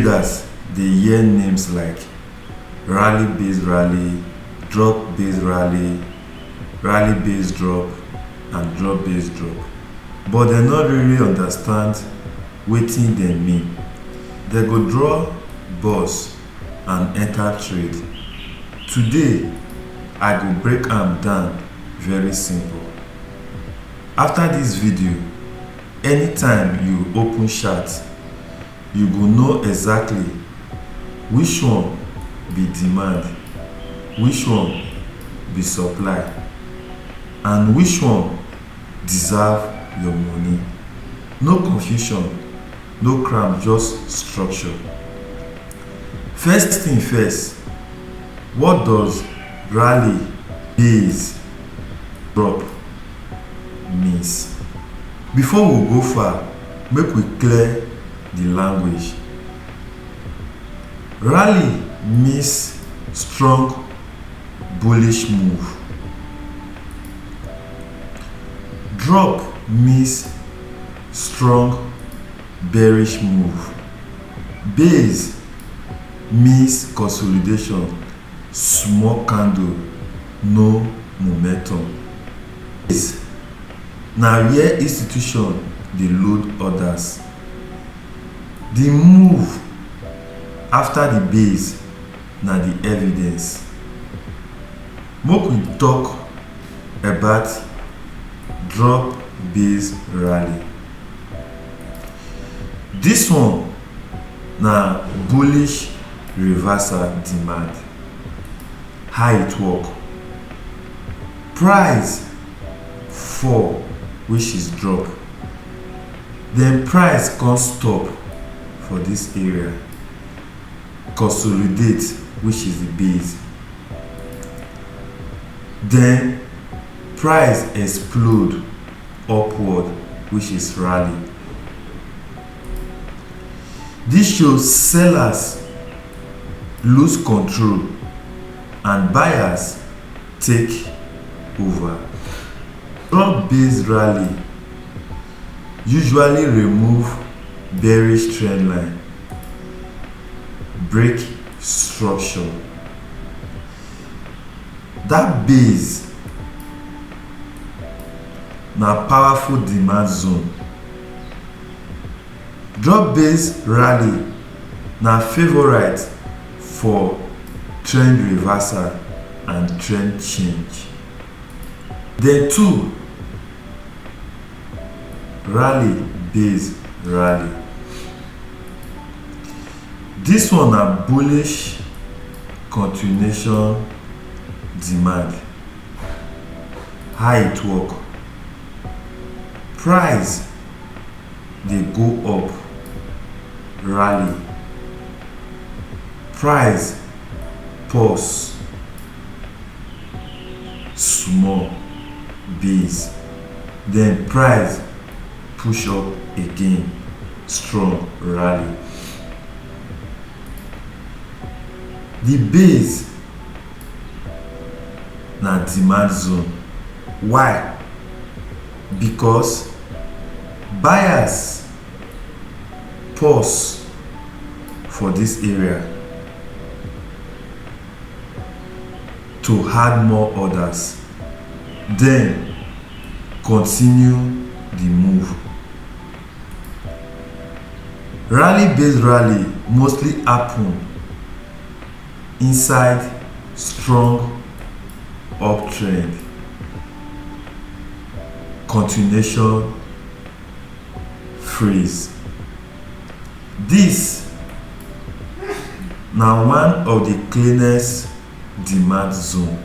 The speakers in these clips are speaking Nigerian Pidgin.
traders they hear names like rally based rally, drop based rally, rally based drop, and drop based drop, but they not really understand wetin dem mean. They go draw bus and enter trade. Today I go break am down very simple. After this video, anytime you open chart, you go know exactly which one be demand, which one be supply, and which one deserve your money. No confusion, no cram, just structure. First thing first, what does rally base drop means? Before we go far, make we clear the language. Rally means strong bullish move. Drop means strong bearish move. Base means consolidation, small candle, no momentum. Base na where institution dey load orders. The move after the base na the evidence. Make we talk about drop base rally. This one na bullish reversal demand. How it work? Price fall, which is drop, then price come stop for this area, consolidate, which is the base, then price explode upward, which is rally. This shows sellers lose control and buyers take over. Drop based rally usually remove bearish trend line, break structure. That base na powerful demand zone. Drop based rally na favorite for trend reversal and trend change. Then two, rally based rally. This one na bullish continuation demand. How it work? Price dey go up, rally. Price pause, small base, then price push up again, strong rally. The base na demand zone. Why? Because buyers pause for this area to add more orders, then continue the move. Rally based rally mostly happen inside strong uptrend, continuation, freeze. This na one of the cleanest demand zone.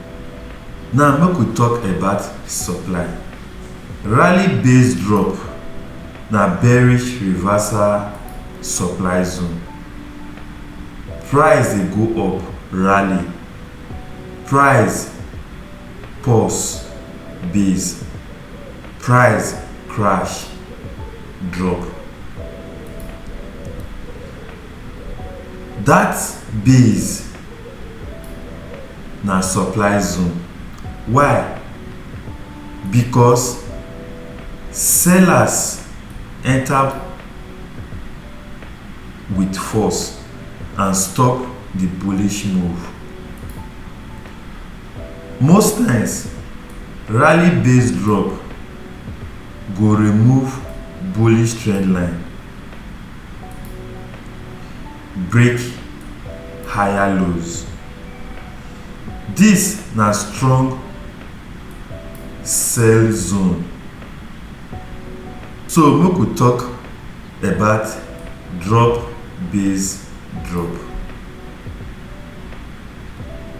Now make we talk about supply. Rally based drop na bearish reversal supply zone. Price dey go up, rally. Price pause, base. Price crash, drop. That base na supply zone. Why? Because sellers enter with force and stop the bullish move. Most times, rally based drop go remove bullish trend line, break higher lows. This na strong sell zone. So make we talk about drop based drop.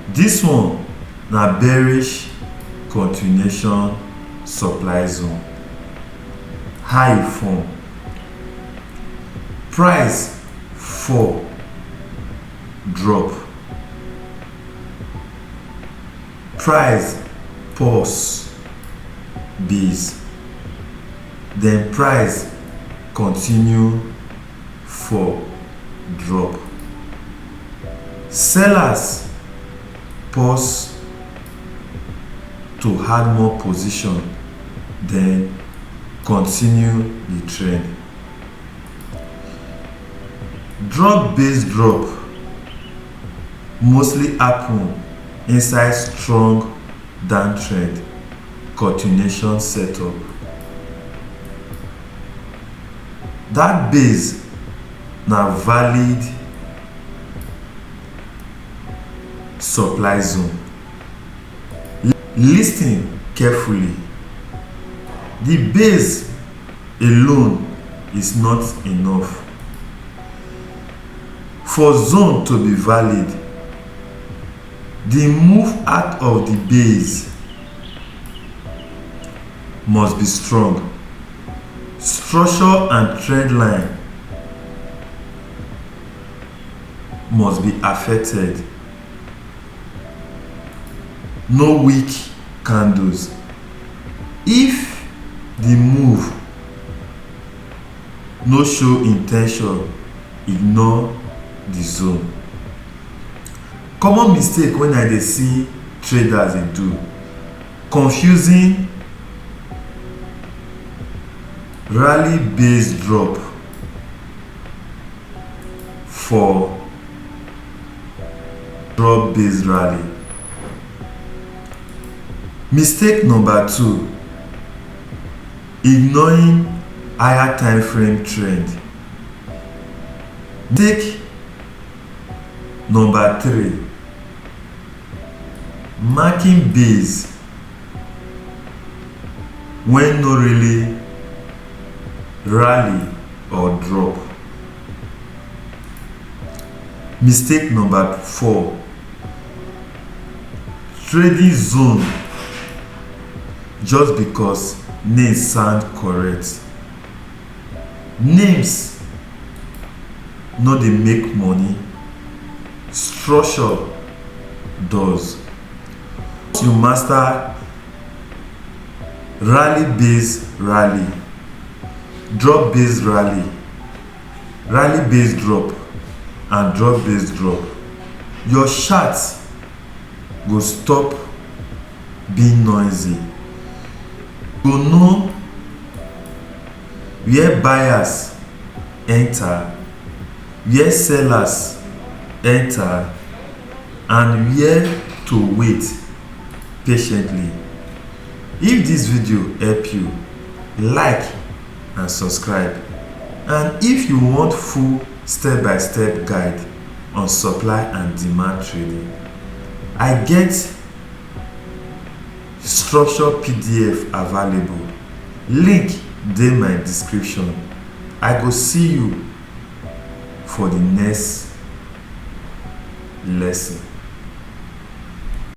This one na bearish continuation supply zone. High form, price fall, drop, price pause, base, then price continue fall, drop. Sellers pause to add more position, then continue the trend. Drop based drop mostly happen inside strong downtrend continuation setup. That base na valid supply zone. Listen carefully. The base alone is not enough. For zone to be valid, the move out of the base must be strong. Structure and trend line must be affected. No weak candles. If the move no show intention, ignore the zone. Common mistake when I dey see traders dey do: confusing rally based drop for drop based rally. Mistake number 2: ignoring higher time frame trend. Mistake number 3: marking base when no really rally or drop. Mistake number 4: trading zone just because names sound correct. Names no dey make money, structure does. Once you master rally based rally, drop based rally, rally based drop and drop based drop, your chart go stop being noisy. You go know where buyers enter, where sellers enter, and where to wait patiently. If this video help you, like and subscribe. And if you want full step-by-step guide on supply and demand trading, I get structured PDF available. Link dey my description. I go see you for the next lesson.